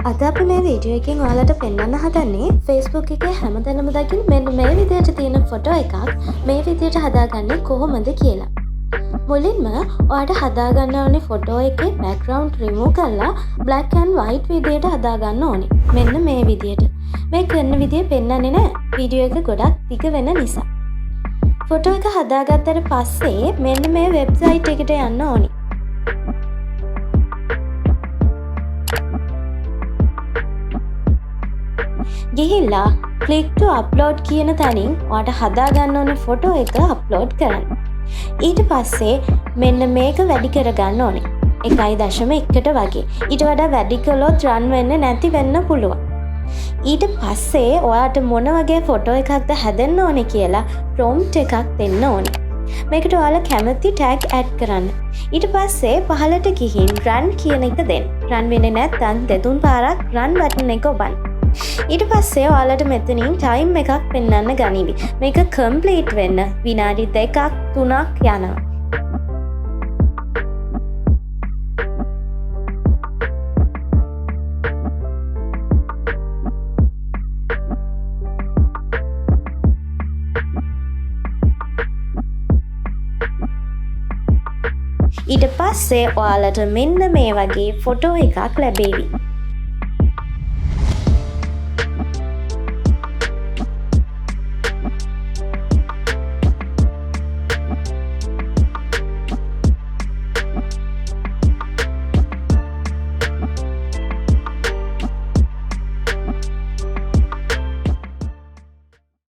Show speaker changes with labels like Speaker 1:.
Speaker 1: අද අපි මේ වීඩියෝ එකෙන් ඔයාලට පෙන්වන්න හදන්නේ Facebook එකේ හැමතැනම දකින්න මෙන්න මේ විදිහට තියෙන ෆොටෝ එකක් මේ විදිහට හදාගන්නේ කොහොමද කියලා. මුලින්ම ඔයාලට හදාගන්න ඕනේ ෆොටෝ එකේ background remove කරලා black and white විදිහට හදාගන්න ඕනේ. මෙන්න මේ විදිහට. මේ කරන විදිය පෙන්වන්නේ නැහැ. වීඩියෝ එක ගොඩක් දිග වෙන නිසා. ෆොටෝ එක හදාගත්තට පස්සේ මෙන්න මේ වෙබ්සයිට් එකට යන්න ඕනේ. ගිහිල්ලා click to upload කියන තැනින් ඔයාට හදාගන්න ඕනේ ෆොටෝ එක අප්ලෝඩ් කරන්න. ඊට පස්සේ මෙන්න මේක වැඩි කරගන්න ඕනේ. 1.1ට වගේ. ඊට වඩා වැඩි කළොත් run වෙන්නේ නැති වෙන්න පුළුවන්. ඊට පස්සේ ඔයාට මොන වගේ ෆොටෝ එකක්ද හදන්න ඕනේ කියලා prompt එකක් දෙන්න ඕනේ. මේකට ඔයාලා කැමති tag add කරන්න. ඊට පස්සේ පහළට ගිහින් run කියන එක දෙන්න. run වෙන්නේ නැත්නම් දෙතුන් පාරක් run button එක ඔබන්න. ඊට පස්සේ ඔයාලට මෙතනින් ටයිම් එකක් පෙන්වන්න ගනිවි. මේක කම්ප්ලීට් වෙන්න විනාඩි 2ක් 3ක් යනවා. ඊට පස්සේ ඔයාලට මෙන්න මේ වගේ ෆොටෝ එකක් ලැබේවි.